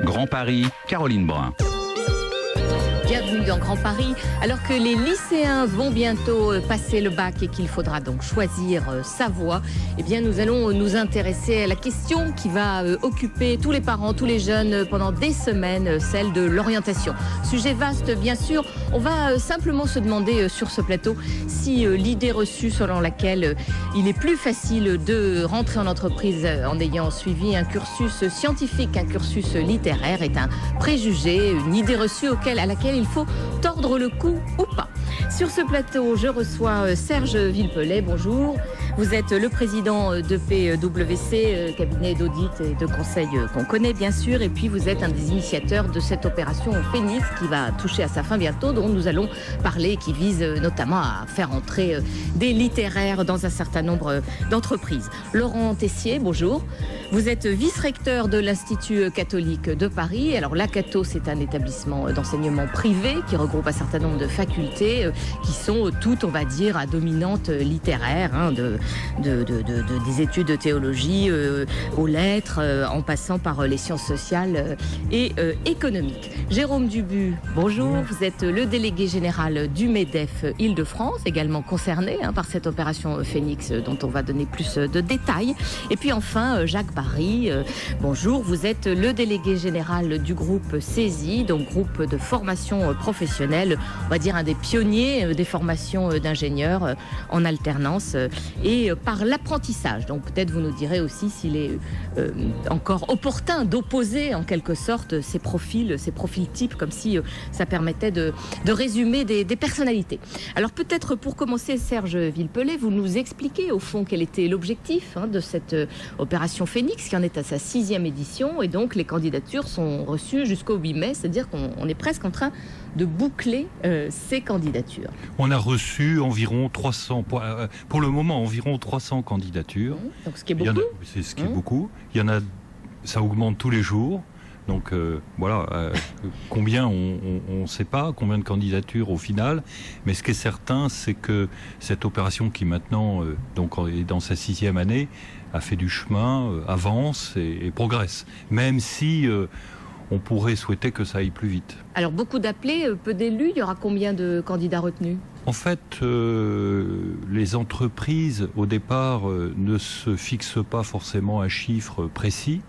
Grand Paris, Caroline Brun. Bienvenue dans Grand Paris. Alors que les lycéens vont bientôt passer le bac et qu'il faudra donc choisir sa voie, eh bien nous allons nous intéresser à la question qui va occuper tous les parents, tous les jeunes pendant des semaines, celle de l'orientation. Sujet vaste bien sûr. On va simplement se demander sur ce plateau si l'idée reçue selon laquelle il est plus facile de rentrer en entreprise en ayant suivi un cursus scientifique, un cursus littéraire est un préjugé, une idée reçue à laquelle il faut tordre le cou ou pas. Sur ce plateau, je reçois Serge Villepellet, bonjour. Vous êtes le président de PwC, cabinet d'audit et de conseil qu'on connaît bien sûr, et puis vous êtes un des initiateurs de cette opération Phoenix qui va toucher à sa fin bientôt, dont nous allons parler, qui vise notamment à faire entrer des littéraires dans un certain nombre d'entreprises. Laurent Tessier, bonjour. Vous êtes vice-recteur de l'Institut catholique de Paris. Alors l'Acato, c'est un établissement d'enseignement privé qui regroupe un certain nombre de facultés qui sont toutes, on va dire, à dominante littéraire, des études de théologie aux lettres, en passant par les sciences sociales et économiques. Jérôme Dubu, bonjour. Vous êtes le délégué général du MEDEF Île-de-France, également concerné par cette opération Phoenix dont on va donner plus de détails. Et puis enfin, Jacques Barry, bonjour. Vous êtes le délégué général du groupe CESI, donc groupe de formation professionnelle, on va dire un des pionniers des formations d'ingénieurs en alternance et par l'apprentissage. Donc peut-être vous nous direz aussi s'il est encore opportun d'opposer en quelque sorte ces profils types, comme si ça permettait de résumer des personnalités. Alors peut-être pour commencer, Serge Villepellet, vous nous expliquez au fond quel était l'objectif de cette opération Phoenix qui en est à sa 6e édition, et donc les candidatures sont reçues jusqu'au 8 mai, c'est-à-dire qu'on est presque en train de boucler ces candidatures. On a reçu environ 300, pour le moment, environ 300 candidatures. Donc ce qui est beaucoup. C'est ce qui est beaucoup. Il y en a, ça augmente tous les jours. Donc voilà, combien on ne sait pas, combien de candidatures au final. Mais ce qui est certain, c'est que cette opération qui maintenant donc est dans sa 6e année a fait du chemin, avance et progresse. Même si on pourrait souhaiter que ça aille plus vite. Alors beaucoup d'appelés, peu d'élus, il y aura combien de candidats retenus ? En fait, les entreprises, au départ, ne se fixent pas forcément un chiffre précis.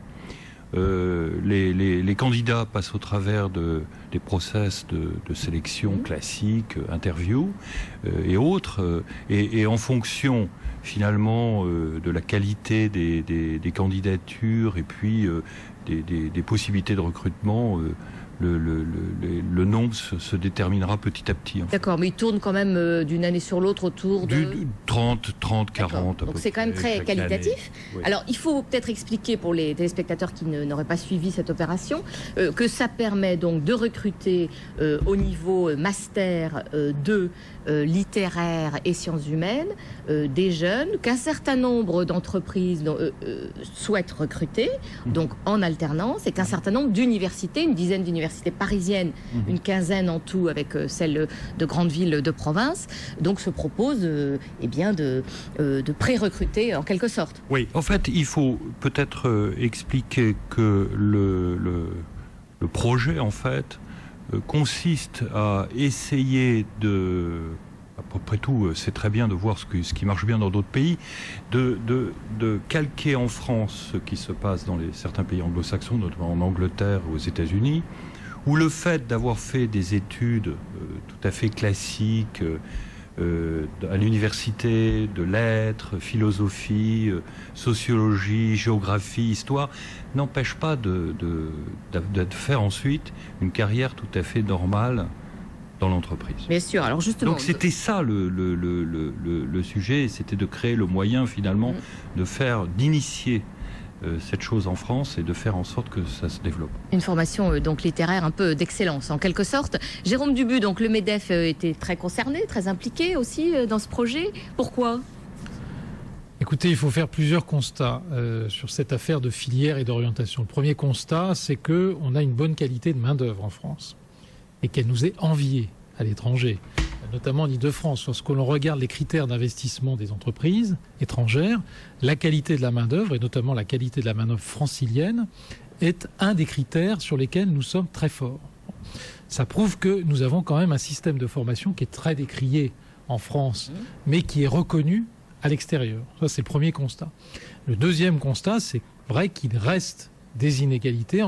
Les candidats passent au travers des process de sélection classiques, interviews et autres, et en fonction finalement de la qualité des candidatures et puis des possibilités de recrutement, le nombre se déterminera petit à petit. D'accord, mais il tourne quand même d'une année sur l'autre autour de... 30, 40. Donc c'est quand même très qualitatif. Oui. Alors il faut peut-être expliquer pour les téléspectateurs qui n'auraient pas suivi cette opération que ça permet donc de recruter au niveau master 2 littéraire et sciences humaines des jeunes qu'un certain nombre d'entreprises souhaitent recruter, donc en alternance, et qu'un certain nombre d'universités, une dizaine d'universités parisiennes, une quinzaine en tout avec celles de grandes villes de province, donc se proposent de pré-recruter en quelque sorte. Oui, en fait, il faut peut-être expliquer que le projet, en fait, consiste à essayer après tout, c'est très bien de voir ce qui marche bien dans d'autres pays, de calquer en France ce qui se passe dans certains pays anglo-saxons, notamment en Angleterre ou aux États-Unis, où le fait d'avoir fait des études tout à fait classiques à l'université, de lettres, philosophie, sociologie, géographie, histoire, n'empêche pas de faire ensuite une carrière tout à fait normale dans l'entreprise. Bien sûr, alors justement... Donc c'était ça le sujet, c'était de créer le moyen finalement d'initier cette chose en France et de faire en sorte que ça se développe. Une formation donc littéraire un peu d'excellence en quelque sorte. Jérôme Dubu, donc le MEDEF était très concerné, très impliqué aussi dans ce projet. Pourquoi ? Écoutez, il faut faire plusieurs constats sur cette affaire de filière et d'orientation. Le premier constat, c'est qu'on a une bonne qualité de main-d'œuvre en France et qu'elle nous est enviée à l'étranger, notamment en Île-de-France. Lorsque l'on regarde les critères d'investissement des entreprises étrangères, la qualité de la main-d'œuvre, et notamment la qualité de la main-d'œuvre francilienne, est un des critères sur lesquels nous sommes très forts. Ça prouve que nous avons quand même un système de formation qui est très décrié en France, mais qui est reconnu à l'extérieur. Ça, c'est le premier constat. Le deuxième constat, c'est vrai qu'il reste des inégalités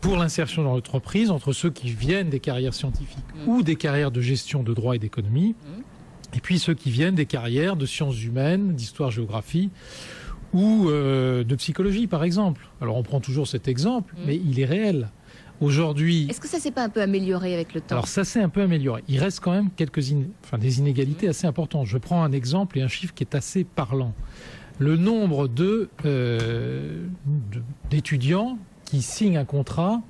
pour l'insertion dans l'entreprise entre ceux qui viennent des carrières scientifiques ou des carrières de gestion de droit et d'économie, et puis ceux qui viennent des carrières de sciences humaines, d'histoire-géographie ou de psychologie, par exemple. Alors on prend toujours cet exemple, mais il est réel. Aujourd'hui... Est-ce que ça s'est pas un peu amélioré avec le temps? Alors ça s'est un peu amélioré. Il reste quand même des inégalités assez importantes. Je prends un exemple et un chiffre qui est assez parlant. Le nombre d'étudiants qui signent un contrat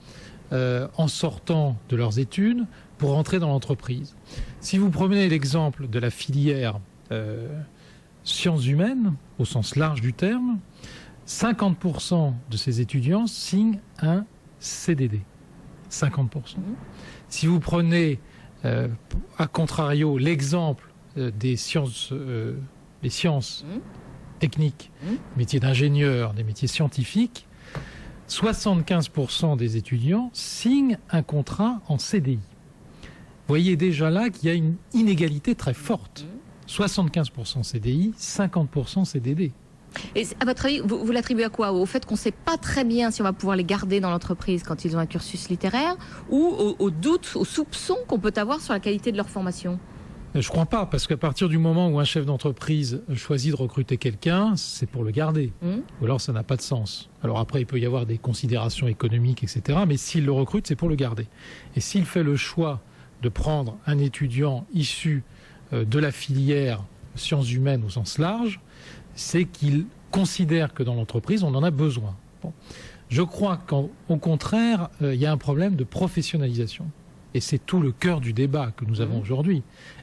en sortant de leurs études pour entrer dans l'entreprise. Si vous prenez l'exemple de la filière sciences humaines, au sens large du terme, 50% de ces étudiants signent un CDD. 50%. Si vous prenez, à contrario, l'exemple des sciences techniques, métiers d'ingénieur, des métiers scientifiques, 75% des étudiants signent un contrat en CDI. Vous voyez déjà là qu'il y a une inégalité très forte. 75% CDI, 50% CDD. Et à votre avis, vous l'attribuez à quoi? Au fait qu'on ne sait pas très bien si on va pouvoir les garder dans l'entreprise quand ils ont un cursus littéraire, ou au doute, au soupçon qu'on peut avoir sur la qualité de leur formation? Je ne crois pas, parce qu'à partir du moment où un chef d'entreprise choisit de recruter quelqu'un, c'est pour le garder. Ou alors ça n'a pas de sens. Alors après, il peut y avoir des considérations économiques, etc. Mais s'il le recrute, c'est pour le garder. Et s'il fait le choix de prendre un étudiant issu de la filière sciences humaines au sens large, c'est qu'il considère que dans l'entreprise, on en a besoin. Bon. Je crois qu'au contraire, il y a un problème de professionnalisation. Et c'est tout le cœur du débat que nous avons aujourd'hui.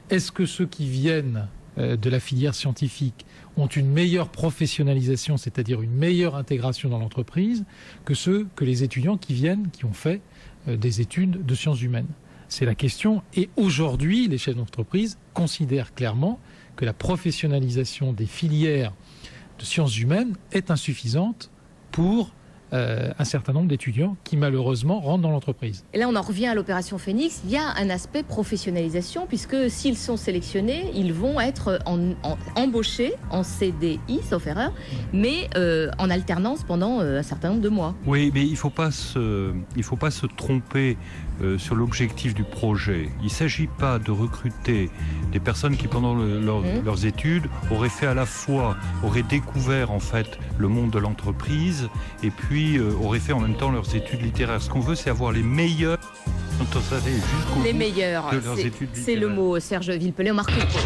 Est-ce que ceux qui viennent de la filière scientifique ont une meilleure professionnalisation, c'est-à-dire une meilleure intégration dans l'entreprise, que les étudiants qui ont fait des études de sciences humaines? C'est la question. Et aujourd'hui, les chefs d'entreprise considèrent clairement que la professionnalisation des filières de sciences humaines est insuffisante pour un certain nombre d'étudiants qui malheureusement rentrent dans l'entreprise. Et là on en revient à l'opération Phoenix, il y a un aspect professionnalisation puisque s'ils sont sélectionnés, ils vont être embauchés en CDI, sauf erreur, mais en alternance pendant un certain nombre de mois. Oui, mais il ne faut pas se tromper sur l'objectif du projet. Il ne s'agit pas de recruter des personnes qui pendant leurs études auraient découvert en fait le monde de l'entreprise et puis auraient fait en même temps leurs études littéraires. Ce qu'on veut, c'est avoir les meilleurs les meilleurs, de leurs études littéraires. C'est le mot, Serge Villepellé. On marque une pause.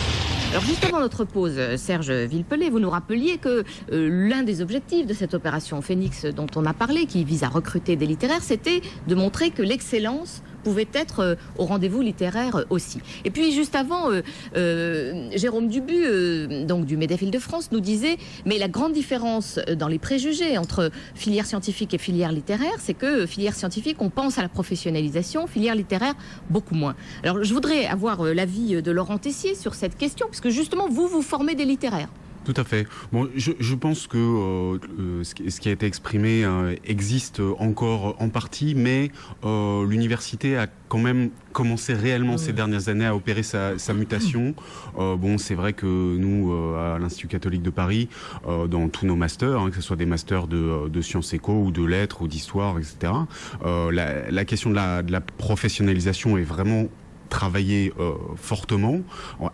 Alors juste avant notre pause, Serge Villepellé, vous nous rappeliez que l'un des objectifs de cette opération Phoenix dont on a parlé, qui vise à recruter des littéraires, c'était de montrer que l'excellence pouvait être au rendez-vous littéraire aussi. Et puis juste avant, Jérôme Dubu, donc du MEDEF Île-de-France, nous disait mais la grande différence dans les préjugés entre filière scientifique et filière littéraire, c'est que filière scientifique, on pense à la professionnalisation, filière littéraire, beaucoup moins. Alors je voudrais avoir l'avis de Laurent Tessier sur cette question, puisque justement vous formez des littéraires. Tout à fait. Bon, je pense que ce qui a été exprimé existe encore en partie, mais l'université a quand même commencé réellement ces dernières années à opérer sa mutation. Bon, c'est vrai que nous, à l'Institut catholique de Paris, dans tous nos masters, que ce soit des masters de sciences éco ou de lettres ou d'histoire, etc., la question de la professionnalisation est vraiment travailler fortement,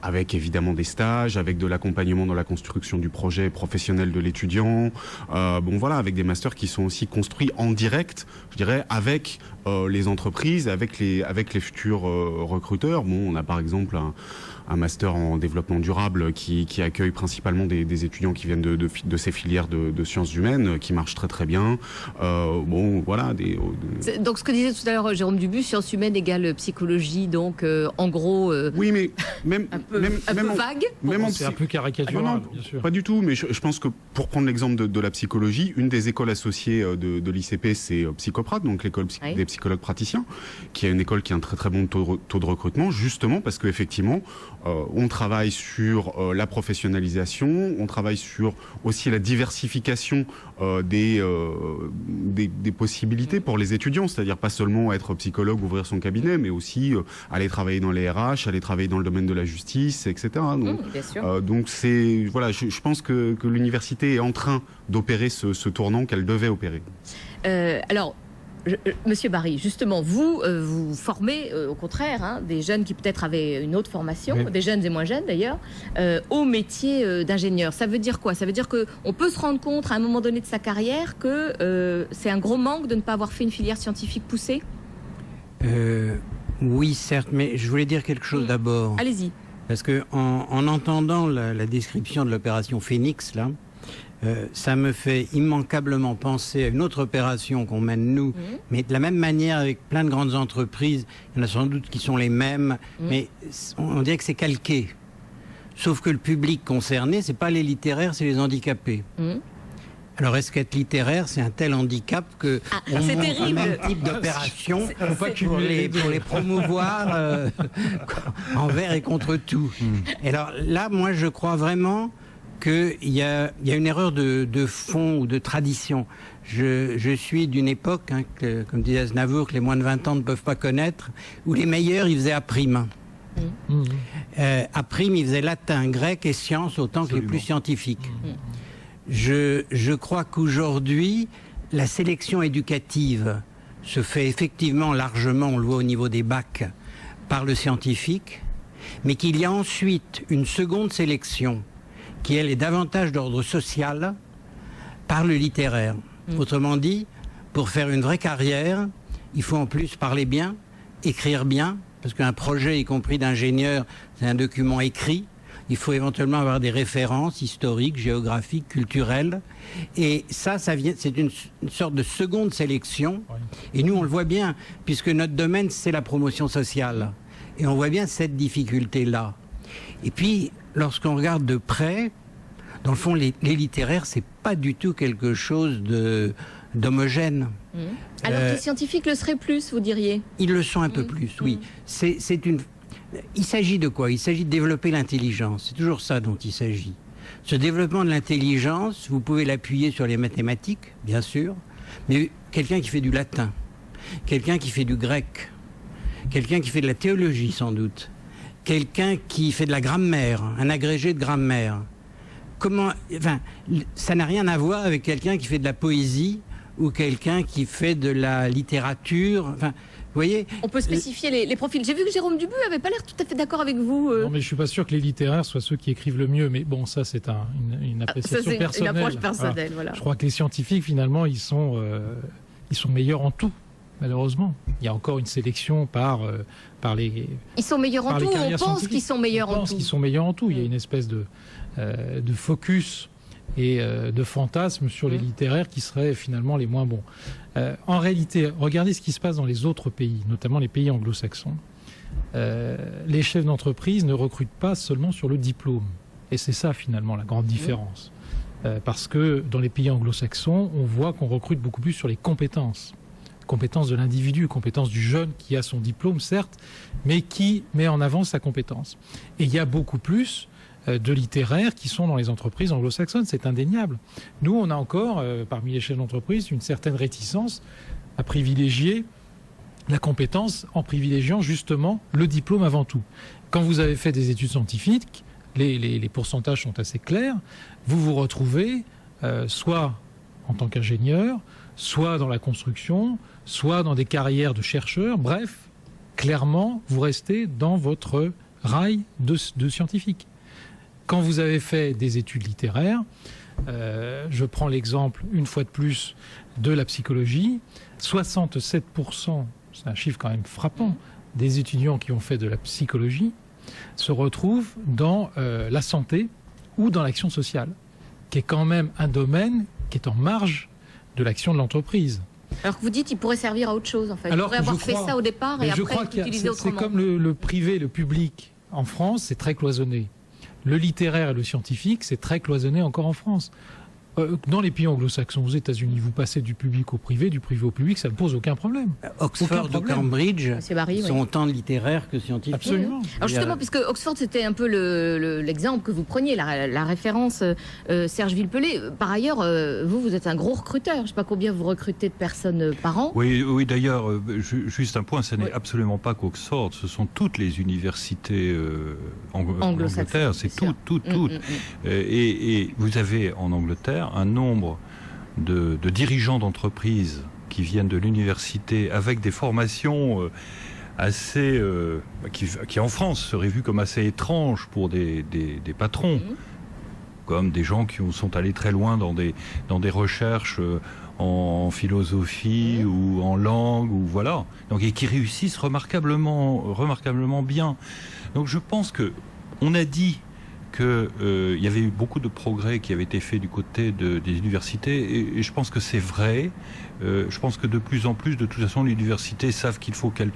avec évidemment des stages, avec de l'accompagnement dans la construction du projet professionnel de l'étudiant, avec des masters qui sont aussi construits en direct, je dirais, avec les entreprises, avec les futurs recruteurs. Bon, on a par exemple un master en développement durable qui accueille principalement des étudiants qui viennent de ces filières de sciences humaines, qui marchent très très bien. Donc ce que disait tout à l'heure Jérôme Dubu, sciences humaines égale psychologie, donc en gros, oui, mais même un peu vague. C'est un peu caricatural, bien sûr. Pas du tout, mais je pense que pour prendre l'exemple de la psychologie, une des écoles associées de l'ICP, c'est Psychoprate, donc l'école des psychologues praticiens, qui a une école qui a un très très bon taux de recrutement, justement parce qu'effectivement, on travaille sur la professionnalisation, on travaille sur aussi la diversification des possibilités pour les étudiants, c'est-à-dire pas seulement être psychologue, ouvrir son cabinet, mais aussi aller travailler dans les RH, aller travailler dans le domaine de la justice, etc. Donc c'est voilà, je pense que l'université est en train d'opérer ce tournant qu'elle devait opérer. Alors, Monsieur Barry, justement, vous formez au contraire des jeunes qui peut-être avaient une autre formation, des jeunes et moins jeunes d'ailleurs, au métier d'ingénieur. Ça veut dire quoi? Ça veut dire qu'on peut se rendre compte à un moment donné de sa carrière que c'est un gros manque de ne pas avoir fait une filière scientifique poussée? Oui, certes, mais je voulais dire quelque chose d'abord. Allez-y. Parce que en entendant la description de l'opération Phoenix, là, ça me fait immanquablement penser à une autre opération qu'on mène nous, mais de la même manière avec plein de grandes entreprises. Il y en a sans doute qui sont les mêmes, mais on dirait que c'est calqué. Sauf que le public concerné, c'est pas les littéraires, c'est les handicapés. Alors, est-ce qu'être littéraire, c'est un tel handicap que on c'est monte terrible. le même type d'opération pour les promouvoir envers et contre tout. Et alors là, moi, je crois vraiment qu'il y a une erreur de fond ou de tradition. Je suis d'une époque, comme disait Aznavour, que les moins de 20 ans ne peuvent pas connaître, où les meilleurs, ils faisaient A'. A', ils faisaient latin, grec et sciences autant que les plus scientifiques. Je crois qu'aujourd'hui, la sélection éducative se fait effectivement largement, on le voit au niveau des bacs, par le scientifique, mais qu'il y a ensuite une seconde sélection qui, elle, est davantage d'ordre social par le littéraire. Autrement dit, pour faire une vraie carrière, il faut en plus parler bien, écrire bien, parce qu'un projet, y compris d'ingénieur, c'est un document écrit. Il faut éventuellement avoir des références historiques, géographiques, culturelles. Et ça vient, c'est une sorte de seconde sélection. Et nous, on le voit bien, puisque notre domaine, c'est la promotion sociale. Et on voit bien cette difficulté-là. Et puis, lorsqu'on regarde de près, dans le fond, les littéraires, c'est pas du tout quelque chose d'homogène. Alors que les scientifiques le seraient plus, vous diriez? Ils le sont un peu plus, oui. Il s'agit de quoi? Il s'agit de développer l'intelligence. C'est toujours ça dont il s'agit. Ce développement de l'intelligence, vous pouvez l'appuyer sur les mathématiques, bien sûr, mais quelqu'un qui fait du latin, quelqu'un qui fait du grec, quelqu'un qui fait de la théologie sans doute, quelqu'un qui fait de la grammaire, un agrégé de grammaire. Ça n'a rien à voir avec quelqu'un qui fait de la poésie ou quelqu'un qui fait de la littérature. Vous voyez, on peut spécifier les profils. J'ai vu que Jérôme Dubu n'avait pas l'air tout à fait d'accord avec vous. Non, mais je suis pas sûr que les littéraires soient ceux qui écrivent le mieux. Mais bon, ça, c'est une appréciation personnelle. Une approche personnelle, voilà. Je crois que les scientifiques, finalement, ils sont meilleurs en tout. Malheureusement, il y a encore une sélection par les. Ils sont meilleurs en tout. On pense qu'ils sont meilleurs en tout. On pense qu'ils sont meilleurs en tout. Il y a une espèce de focus et de fantasme sur les littéraires qui seraient finalement les moins bons. En réalité, regardez ce qui se passe dans les autres pays, notamment les pays anglo-saxons. Les chefs d'entreprise ne recrutent pas seulement sur le diplôme. Et c'est ça finalement la grande différence. Parce que dans les pays anglo-saxons, on voit qu'on recrute beaucoup plus sur les compétences. Compétences de l'individu, compétences du jeune qui a son diplôme, certes, mais qui met en avant sa compétence. Et il y a beaucoup plus de littéraires qui sont dans les entreprises anglo-saxonnes, c'est indéniable. Nous, on a encore, parmi les chefs d'entreprise, une certaine réticence à privilégier la compétence en privilégiant justement le diplôme avant tout. Quand vous avez fait des études scientifiques, les pourcentages sont assez clairs, vous vous retrouvez soit en tant qu'ingénieur, soit dans la construction, soit dans des carrières de chercheurs, bref, clairement, vous restez dans votre rail de scientifique. Quand vous avez fait des études littéraires, je prends l'exemple, une fois de plus, de la psychologie, 67%, c'est un chiffre quand même frappant, des étudiants qui ont fait de la psychologie se retrouvent dans la santé ou dans l'action sociale, qui est quand même un domaine qui est en marge de l'action de l'entreprise. Alors que vous dites, il pourrait servir à autre chose, en fait. Alors, il pourrait avoir fait ça au départ et après l'utiliser autrement. C'est comme le privé, le public. En France, c'est très cloisonné. Le littéraire et le scientifique, c'est très cloisonné encore en France. Dans les pays anglo-saxons, aux États-Unis, vous passez du public au privé au public, ça ne pose aucun problème. Oxford ou Cambridge sont autant littéraires que scientifiques. Absolument. Alors justement, puisque Oxford, c'était un peu l'exemple que vous preniez, la référence, Serge Villepelé. Par ailleurs, vous êtes un gros recruteur. Je ne sais pas combien vous recrutez de personnes par an. Oui, d'ailleurs, juste un point, ce n'est absolument pas qu'Oxford, ce sont toutes les universités Angleterre, c'est toutes. Et vous avez en Angleterre un nombre de dirigeants d'entreprises qui viennent de l'université avec des formations assez qui en France seraient vues comme assez étranges pour des patrons, comme des gens qui sont allés très loin dans des recherches en philosophie ou en langue ou voilà, donc et qui réussissent remarquablement bien. Donc je pense que on a dit qu'il y avait eu beaucoup de progrès qui avaient été faits du côté des universités et je pense que c'est vrai. Je pense que de plus en plus, de toute façon, les universités savent qu'il faut qu'elles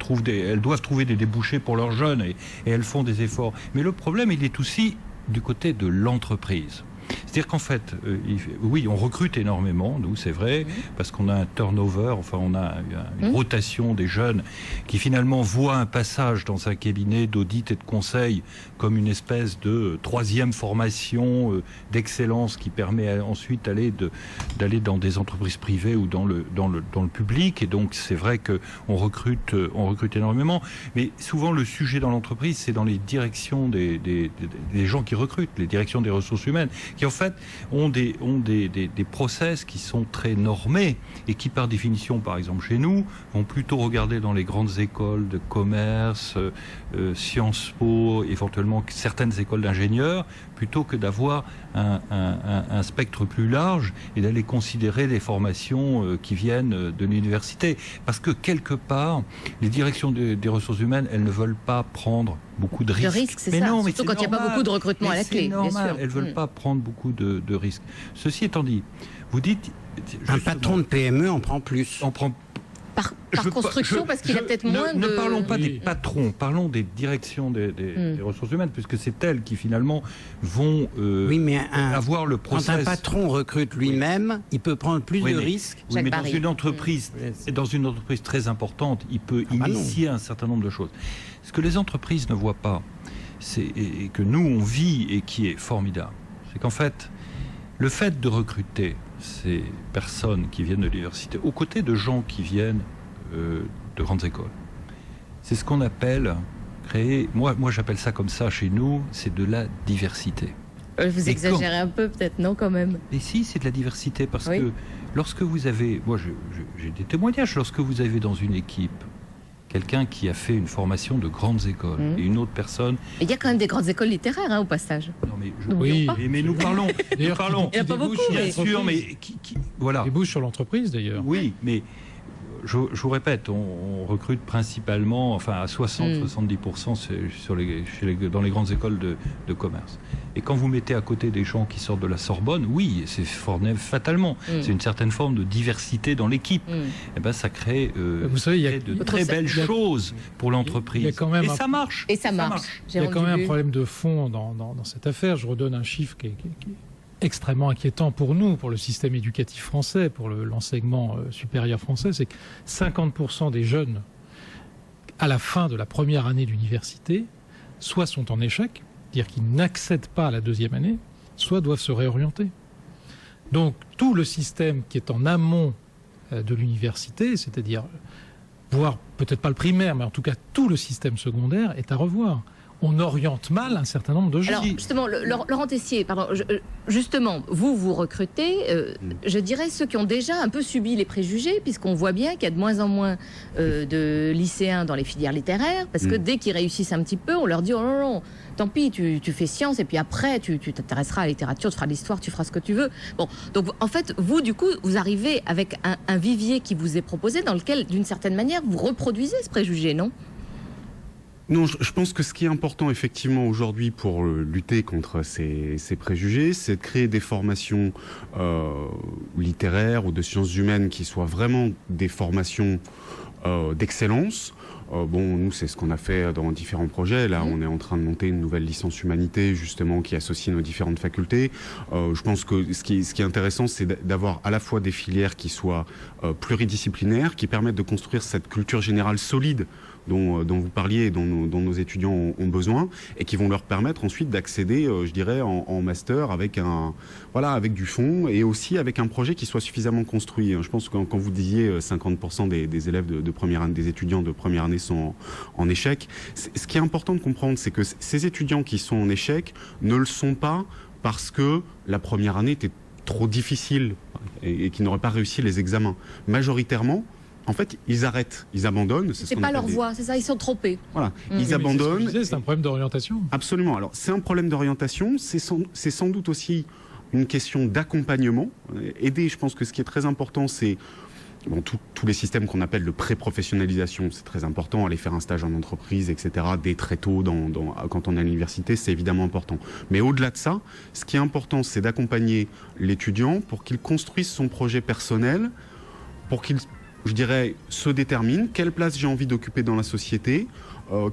doivent trouver des débouchés pour leurs jeunes et elles font des efforts. Mais le problème, il est aussi du côté de l'entreprise. C'est-à-dire qu'en fait, oui, on recrute énormément, nous, c'est vrai, parce qu'on a un turnover, enfin, on a une rotation des jeunes qui finalement voient un passage dans un cabinet d'audit et de conseil comme une espèce de troisième formation d'excellence qui permet ensuite d'aller dans des entreprises privées ou dans le public. Et donc, c'est vrai qu'on recrute énormément. Mais souvent, le sujet dans l'entreprise, c'est dans les directions des gens qui recrutent, les directions des ressources humaines, qui en fait ont des process qui sont très normés et qui par définition, par exemple chez nous, vont plutôt regarder dans les grandes écoles de commerce, Sciences Po, éventuellement certaines écoles d'ingénieurs, plutôt que d'avoir un spectre plus large et d'aller considérer les formations qui viennent de l'université. Parce que quelque part, les directions des ressources humaines, elles ne veulent pas prendre beaucoup de risques. De risques, c'est ça. Non, surtout quand il n'y a pas beaucoup de recrutement à la clé, bien sûr. Elles ne veulent pas prendre beaucoup de risques. Ceci étant dit, vous dites... Un patron de PME en prend plus. Par construction, parce qu'il a peut-être moins de... Ne parlons pas des patrons, parlons des directions des ressources humaines, puisque c'est elles qui finalement vont avoir le process. Quand un patron recrute lui-même, il peut prendre plus de risques. Oui, mais dans une entreprise très importante, il peut initier un certain nombre de choses. Ce que les entreprises ne voient pas, et que nous on vit et qui est formidable, c'est qu'en fait, le fait de recruter ces personnes qui viennent de l'université, aux côtés de gens qui viennent de grandes écoles, c'est ce qu'on appelle créer, moi j'appelle ça comme ça chez nous, c'est de la diversité. Vous exagérez un peu peut-être, non quand même? Mais si, c'est de la diversité, parce que lorsque vous avez, moi j'ai des témoignages, lorsque vous avez dans une équipe quelqu'un qui a fait une formation de grandes écoles et une autre personne... Il y a quand même des grandes écoles littéraires, au passage. Non, mais nous parlons... Il n'y en a pas beaucoup, bien sûr, mais voilà. Des bouches sur l'entreprise, d'ailleurs. Oui, mais je vous répète, on recrute principalement, enfin à 60-70% dans les grandes écoles de commerce. Et quand vous mettez à côté des gens qui sortent de la Sorbonne, oui, c'est fatalement. C'est une certaine forme de diversité dans l'équipe. Et ben, ça crée vous savez, il y a de très belles choses pour l'entreprise. Et ça marche. Et ça marche. Il y a quand même un problème de fond dans cette affaire. Je redonne un chiffre qui est extrêmement inquiétant pour nous, pour le système éducatif français, pour l'enseignement supérieur français. C'est que 50% des jeunes, à la fin de la première année d'université, soit sont en échec, c'est-à-dire qu'ils n'accèdent pas à la deuxième année, soit doivent se réorienter. Donc tout le système qui est en amont de l'université, c'est-à-dire, voire peut-être pas le primaire, mais en tout cas tout le système secondaire, est à revoir. On oriente mal un certain nombre de gens. Alors justement, Laurent Tessier, pardon, justement, vous recrutez, je dirais, ceux qui ont déjà un peu subi les préjugés, puisqu'on voit bien qu'il y a de moins en moins de lycéens dans les filières littéraires, parce que dès qu'ils réussissent un petit peu, on leur dit « Oh non, non, tant pis, tu fais sciences, et puis après, tu t'intéresseras à la littérature, tu feras de l'histoire, tu feras ce que tu veux. » Bon, donc en fait, vous, du coup, vous arrivez avec un vivier qui vous est proposé, dans lequel, d'une certaine manière, vous reproduisez ce préjugé, non ? Non, je pense que ce qui est important effectivement aujourd'hui pour lutter contre ces préjugés, c'est de créer des formations littéraires ou de sciences humaines qui soient vraiment des formations d'excellence. Bon, nous, c'est ce qu'on a fait dans différents projets. Là, on est en train de monter une nouvelle licence humanité, justement, qui associe nos différentes facultés. Je pense que ce qui est intéressant, c'est d'avoir à la fois des filières qui soient pluridisciplinaires, qui permettent de construire cette culture générale solide dont vous parliez et dont nos étudiants ont besoin, et qui vont leur permettre ensuite d'accéder, je dirais, en master avec avec du fond et aussi avec un projet qui soit suffisamment construit. Je pense que quand vous disiez 50% des élèves de première année, des étudiants de première année sont en échec, ce qui est important de comprendre, c'est que ces étudiants qui sont en échec ne le sont pas parce que la première année était trop difficile et qui n'auraient pas réussi les examens. Majoritairement, en fait, ils arrêtent, ils abandonnent. C'est pas leur voie, c'est ça, ils sont trompés. Voilà, ils abandonnent. C'est un problème d'orientation. Absolument. Alors, c'est un problème d'orientation, c'est sans doute aussi une question d'accompagnement. Aider, je pense que ce qui est très important, c'est tous les systèmes qu'on appelle de pré-professionnalisation, c'est très important. Aller faire un stage en entreprise, etc., dès très tôt, quand on est à l'université, c'est évidemment important. Mais au-delà de ça, ce qui est important, c'est d'accompagner l'étudiant pour qu'il construise son projet personnel, pour qu'il, je dirais, se détermine quelle place j'ai envie d'occuper dans la société,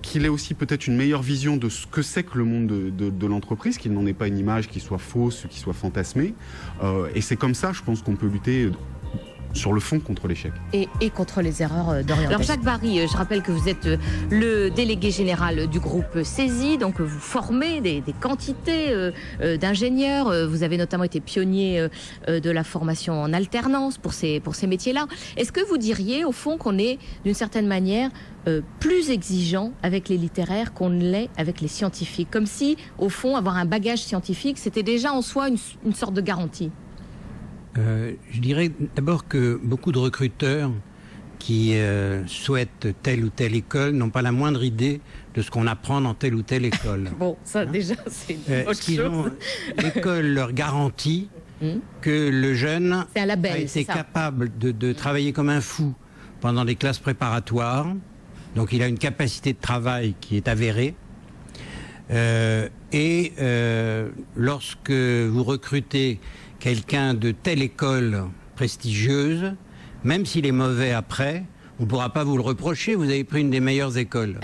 qu'il ait aussi peut-être une meilleure vision de ce que c'est que le monde de l'entreprise, qu'il n'en ait pas une image qui soit fausse, qui soit fantasmée. Et c'est comme ça, je pense, qu'on peut lutter sur le fond contre l'échec. Et contre les erreurs d'orientation. Alors Jacques Barry, je rappelle que vous êtes le délégué général du groupe CESI, donc vous formez des quantités d'ingénieurs. Vous avez notamment été pionnier de la formation en alternance pour ces métiers-là. Est-ce que vous diriez au fond qu'on est d'une certaine manière plus exigeant avec les littéraires qu'on ne l'est avec les scientifiques, comme si au fond avoir un bagage scientifique c'était déjà en soi une sorte de garantie? Je dirais d'abord que beaucoup de recruteurs qui souhaitent telle ou telle école n'ont pas la moindre idée de ce qu'on apprend dans telle ou telle école. Bon, ça déjà, c'est une autre chose. L'école leur garantit que le jeune a été capable de travailler comme un fou pendant des classes préparatoires. Donc il a une capacité de travail qui est avérée. Lorsque vous recrutez quelqu'un de telle école prestigieuse, même s'il est mauvais après, on ne pourra pas vous le reprocher, vous avez pris une des meilleures écoles.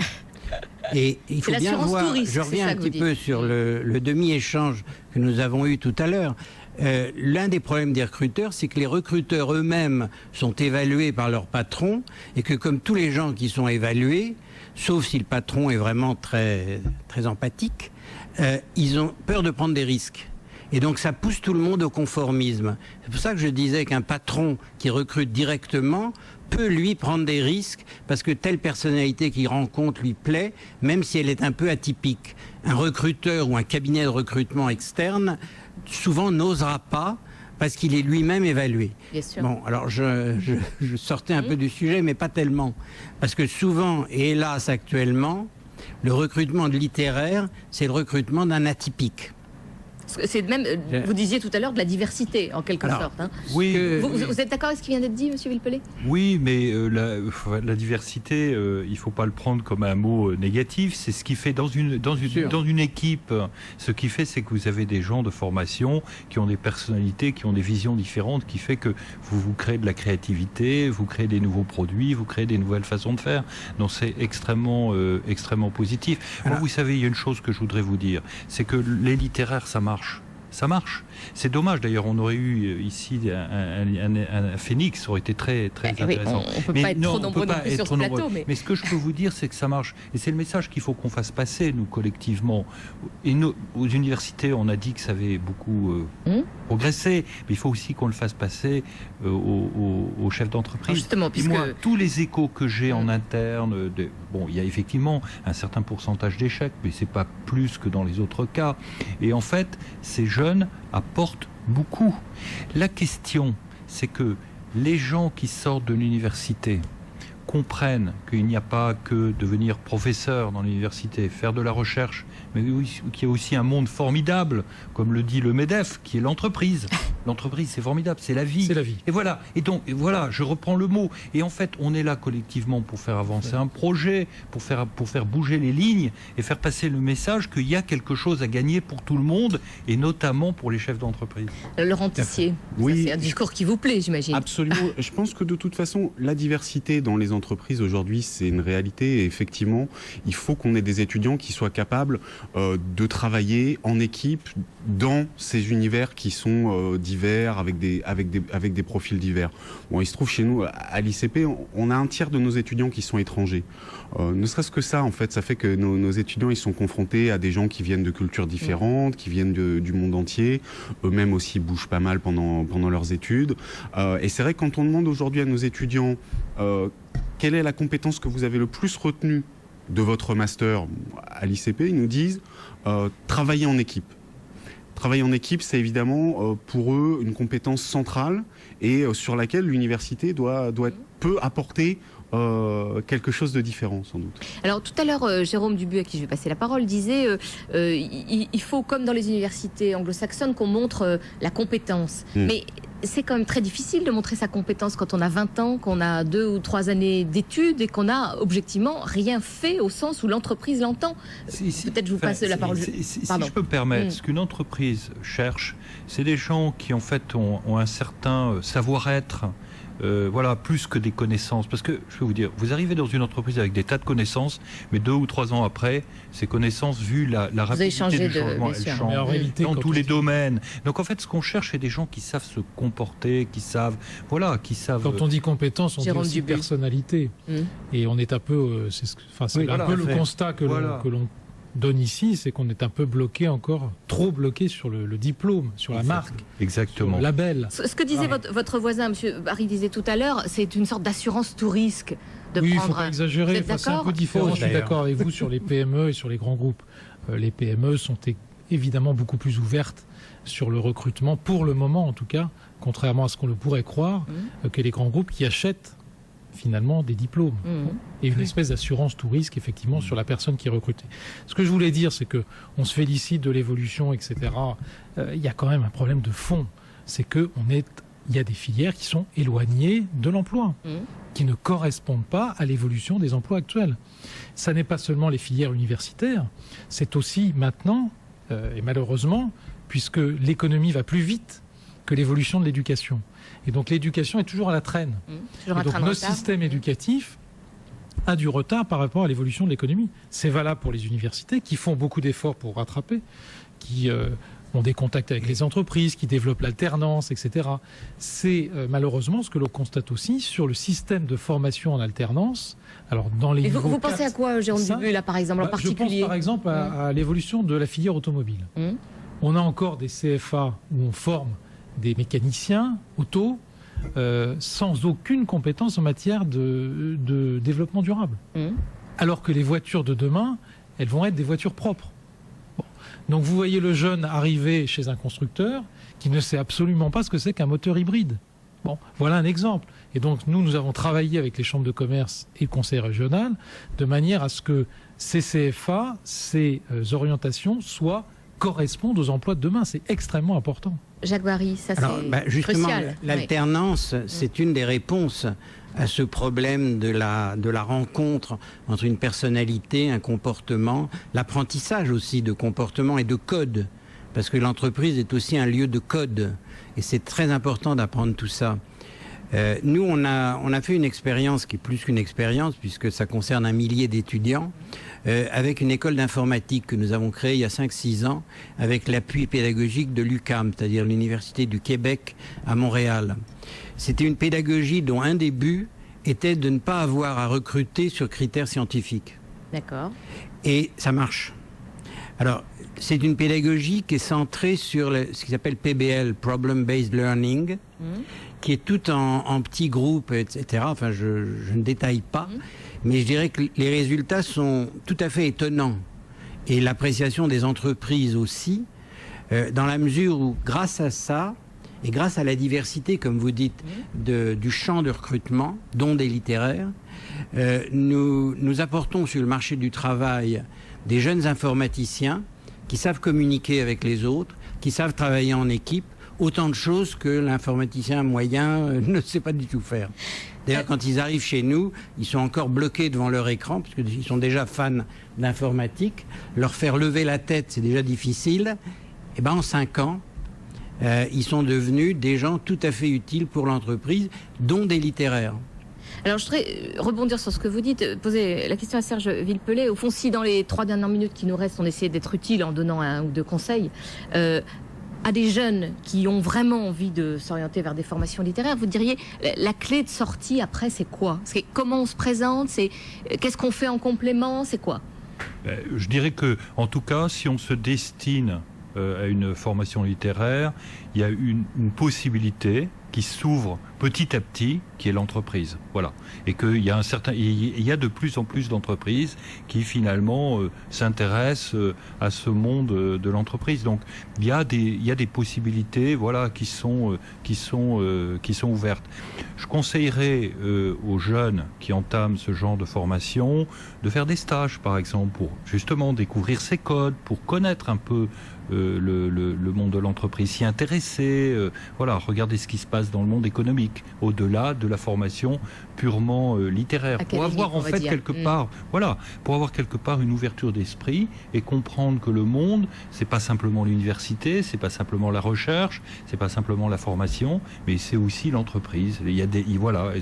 Et il faut bien voir, touriste, je reviens un petit peu sur le demi-échange que nous avons eu tout à l'heure. L'un des problèmes des recruteurs, c'est que les recruteurs eux-mêmes sont évalués par leur patron et que comme tous les gens qui sont évalués, sauf si le patron est vraiment très, très empathique, ils ont peur de prendre des risques. Et donc ça pousse tout le monde au conformisme. C'est pour ça que je disais qu'un patron qui recrute directement peut lui prendre des risques parce que telle personnalité qu'il rencontre lui plaît, même si elle est un peu atypique. Un recruteur ou un cabinet de recrutement externe souvent n'osera pas parce qu'il est lui-même évalué. Bien sûr. Bon, alors je sortais un peu du sujet, mais pas tellement. Parce que souvent, et hélas actuellement, le recrutement de littéraire, c'est le recrutement d'un atypique. C'est même, vous disiez tout à l'heure, de la diversité, en quelque sorte. Hein. Oui. Vous êtes d'accord avec ce qui vient d'être dit, monsieur Villepellé? Oui, mais la diversité, il ne faut pas le prendre comme un mot négatif. C'est ce qui fait dans une équipe. Ce qui fait, c'est que vous avez des gens de formation qui ont des personnalités, qui ont des visions différentes, qui fait que vous créez de la créativité, vous créez des nouveaux produits, vous créez des nouvelles façons de faire. Donc c'est extrêmement positif. Moi, vous savez, il y a une chose que je voudrais vous dire, c'est que les littéraires, ça marche. Ça marche. C'est dommage d'ailleurs, on aurait eu ici un phénix, ça aurait été très, très intéressant. On ne peut pas être trop nombreux sur ce plateau. Mais ce que je peux vous dire, c'est que ça marche. Et c'est le message qu'il faut qu'on fasse passer, nous, collectivement. Et aux universités, on a dit que ça avait beaucoup progressé, mais il faut aussi qu'on le fasse passer aux chefs d'entreprise. Justement, puisque... moi, tous les échos que j'ai en interne, il y a effectivement un certain pourcentage d'échecs, mais c'est pas plus que dans les autres cas. Et en fait, ces jeunes apportent beaucoup. La question, c'est que les gens qui sortent de l'université comprennent qu'il n'y a pas que devenir professeur dans l'université, faire de la recherche, mais qu'il y a aussi un monde formidable, comme le dit le MEDEF, qui est l'entreprise. L'entreprise, c'est formidable, c'est la vie. C'est la vie. Et voilà. Et donc, voilà, je reprends le mot. Et en fait, on est là collectivement pour faire avancer un projet, pour faire bouger les lignes et faire passer le message qu'il y a quelque chose à gagner pour tout le monde et notamment pour les chefs d'entreprise. Laurent Tissier, oui, c'est un discours qui vous plaît, j'imagine. Absolument. Je pense que de toute façon, la diversité dans les entreprises aujourd'hui, c'est une réalité. Et effectivement, il faut qu'on ait des étudiants qui soient capables de travailler en équipe dans ces univers qui sont divers, avec des profils divers. Bon, il se trouve chez nous, à l'ICP, on a un tiers de nos étudiants qui sont étrangers. Ne serait-ce que ça, en fait, ça fait que nos étudiants, ils sont confrontés à des gens qui viennent de cultures différentes, qui viennent du monde entier. Eux-mêmes aussi bougent pas mal pendant leurs études. Et c'est vrai que quand on demande aujourd'hui à nos étudiants quelle est la compétence que vous avez le plus retenue de votre master à l'ICP, ils nous disent travailler en équipe. Travailler en équipe, c'est évidemment pour eux une compétence centrale et sur laquelle l'université peut apporter quelque chose de différent, sans doute. Alors tout à l'heure, Jérôme Dubu, à qui je vais passer la parole, disait il faut, comme dans les universités anglo-saxonnes, qu'on montre la compétence. Mais c'est quand même très difficile de montrer sa compétence quand on a 20 ans, qu'on a 2 ou 3 années d'études et qu'on a objectivement rien fait au sens où l'entreprise l'entend. Peut-être je vous passe la parole. Si je peux me permettre, ce qu'une entreprise cherche, c'est des gens qui en fait ont un certain savoir-être. Voilà, plus que des connaissances. Parce que, je vais vous dire, vous arrivez dans une entreprise avec des tas de connaissances, mais 2 ou 3 ans après, ces connaissances, vu la rapidité du changement, elles changent dans tous les domaines. Donc, en fait, ce qu'on cherche, c'est des gens qui savent se comporter, qui savent... Quand on dit compétence, on dit aussi personnalité. Et on est un peu... c'est un peu le constat que l'on donne ici, c'est qu'on est un peu bloqué encore, trop bloqué sur le diplôme, sur la marque, exactement, sur le label. Ce que disait votre voisin, M. Barry disait tout à l'heure, c'est une sorte d'assurance tout risque de prendre. Il ne faut pas exagérer, c'est un peu différent. Je suis d'accord avec vous sur les PME et sur les grands groupes. Les PME sont évidemment beaucoup plus ouvertes sur le recrutement, pour le moment en tout cas, contrairement à ce qu'on le pourrait croire, que les grands groupes qui achètent finalement des diplômes et une espèce d'assurance tout risque effectivement sur la personne qui est recrutée. Ce que je voulais dire, c'est que on se félicite de l'évolution, etc. Il y a quand même un problème de fond, c'est que il y a des filières qui sont éloignées de l'emploi, qui ne correspondent pas à l'évolution des emplois actuels. Ça n'est pas seulement les filières universitaires, c'est aussi maintenant, et malheureusement, puisque l'économie va plus vite que l'évolution de l'éducation. Et donc l'éducation est toujours à la traîne. Et donc notre système éducatif a du retard par rapport à l'évolution de l'économie. C'est valable pour les universités qui font beaucoup d'efforts pour rattraper, qui ont des contacts avec les entreprises, qui développent l'alternance, etc. C'est malheureusement ce que l'on constate aussi sur le système de formation en alternance. Alors dans les vous pensez à quoi, Jérôme Dubu, là par exemple, en particulier? Je pense par exemple à l'évolution de la filière automobile. On a encore des CFA où on forme des mécaniciens auto sans aucune compétence en matière de développement durable. Alors que les voitures de demain, elles vont être des voitures propres. Bon. Donc vous voyez le jeune arriver chez un constructeur qui ne sait absolument pas ce que c'est qu'un moteur hybride. Bon, voilà un exemple. Et donc nous avons travaillé avec les chambres de commerce et le conseil régional de manière à ce que ces CFA, ces orientations correspondent aux emplois de demain. C'est extrêmement important. Jacques Barry, ça c'est justement, crucial. L'alternance, c'est une des réponses à ce problème de la rencontre entre une personnalité, un comportement, l'apprentissage aussi de comportement et de code, parce que l'entreprise est aussi un lieu de code, et c'est très important d'apprendre tout ça. Nous, on a fait une expérience qui est plus qu'une expérience, puisque ça concerne 1 millier d'étudiants, avec une école d'informatique que nous avons créée il y a 5-6 ans, avec l'appui pédagogique de l'UQAM, c'est-à-dire l'Université du Québec à Montréal. C'était une pédagogie dont un des buts était de ne pas avoir à recruter sur critères scientifiques. D'accord. Et ça marche. Alors, c'est une pédagogie qui est centrée sur ce qui s'appelle PBL, Problem Based Learning, qui est tout en petits groupes, etc. Enfin, je ne détaille pas, mais je dirais que les résultats sont tout à fait étonnants. Et l'appréciation des entreprises aussi, dans la mesure où, grâce à ça, et grâce à la diversité, comme vous dites, du champ de recrutement, dont des littéraires, nous apportons sur le marché du travail des jeunes informaticiens qui savent communiquer avec les autres, qui savent travailler en équipe, autant de choses que l'informaticien moyen ne sait pas du tout faire. D'ailleurs, quand ils arrivent chez nous, ils sont encore bloqués devant leur écran, parce qu'ils sont déjà fans d'informatique. Leur faire lever la tête, c'est déjà difficile. Et ben, en 5 ans, ils sont devenus des gens tout à fait utiles pour l'entreprise, dont des littéraires. Alors, je voudrais rebondir sur ce que vous dites, poser la question à Serge Villepellet. Au fond, si dans les 3 dernières minutes qui nous restent, on essayait d'être utile en donnant 1 ou 2 conseils à des jeunes qui ont vraiment envie de s'orienter vers des formations littéraires, vous diriez, la clé de sortie après, c'est quoi? C'est comment on se présente? Qu'est-ce qu'on fait en complément? C'est quoi? Je dirais que, en tout cas, si on se destine à une formation littéraire, il y a une possibilité qui s'ouvre petit à petit, qui est l'entreprise. Voilà. Et qu'il y a il y a de plus en plus d'entreprises qui finalement s'intéressent à ce monde de l'entreprise. Donc il y a des possibilités, voilà, qui sont ouvertes. Je conseillerais aux jeunes qui entament ce genre de formation de faire des stages, par exemple, pour justement découvrir ces codes, pour connaître un peu le monde de l'entreprise, s'y intéresser, voilà, regarder ce qui se passe dans le monde économique, au-delà de la formation purement littéraire, pour avoir en fait quelque part, voilà, pour avoir quelque part une ouverture d'esprit et comprendre que le monde, c'est pas simplement l'université, c'est pas simplement la recherche, c'est pas simplement la formation, mais c'est aussi l'entreprise. Il y a voilà,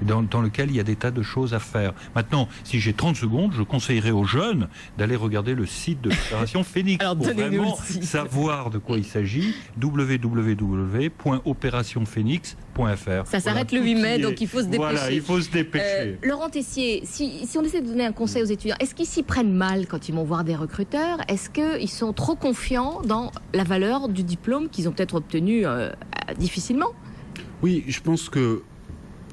dans lequel il y a des tas de choses à faire. Maintenant, si j'ai 30 secondes, je conseillerais aux jeunes d'aller regarder le site de l'opération Phoenix. Alors, pour vraiment savoir de quoi il s'agit, www.opérationphoenix.fr. Ça s'arrête le 8 mai, donc il faut se dépêcher. Voilà, il faut se dépêcher. Laurent Tessier, si on essaie de donner un conseil aux étudiants, est-ce qu'ils s'y prennent mal quand ils vont voir des recruteurs? Est-ce qu'ils sont trop confiants dans la valeur du diplôme qu'ils ont peut-être obtenu difficilement? Oui, je pense que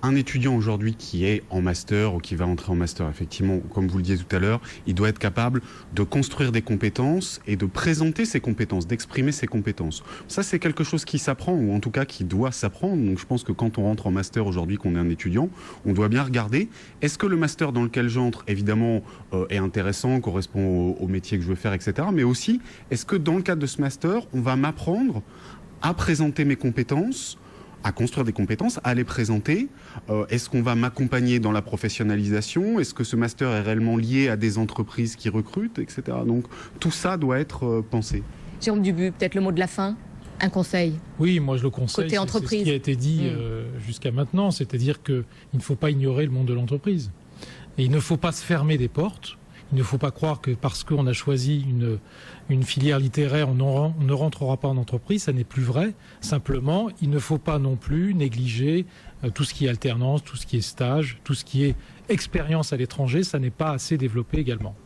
un étudiant aujourd'hui qui est en master ou qui va entrer en master, effectivement, comme vous le disiez tout à l'heure, il doit être capable de construire des compétences et de présenter ses compétences, d'exprimer ses compétences. Ça, c'est quelque chose qui s'apprend, ou en tout cas qui doit s'apprendre. Donc je pense que quand on rentre en master aujourd'hui, qu'on est un étudiant, on doit bien regarder, est-ce que le master dans lequel j'entre, évidemment, est intéressant, correspond au métier que je veux faire, etc. Mais aussi, est-ce que dans le cadre de ce master, on va m'apprendre à présenter mes compétences, à construire des compétences, à les présenter. Est-ce qu'on va m'accompagner dans la professionnalisation? Est-ce que ce master est réellement lié à des entreprises qui recrutent, etc. Donc tout ça doit être pensé. Jérôme Dubu, peut-être le mot de la fin, un conseil? Oui, moi je le conseille. Côté entreprise. C'est ce qui a été dit jusqu'à maintenant, c'est-à-dire qu'il ne faut pas ignorer le monde de l'entreprise. Et il ne faut pas se fermer des portes. Il ne faut pas croire que parce qu'on a choisi une filière littéraire, on ne rentrera pas en entreprise. Ça n'est plus vrai. Simplement, il ne faut pas non plus négliger tout ce qui est alternance, tout ce qui est stage, tout ce qui est expérience à l'étranger. Ça n'est pas assez développé également.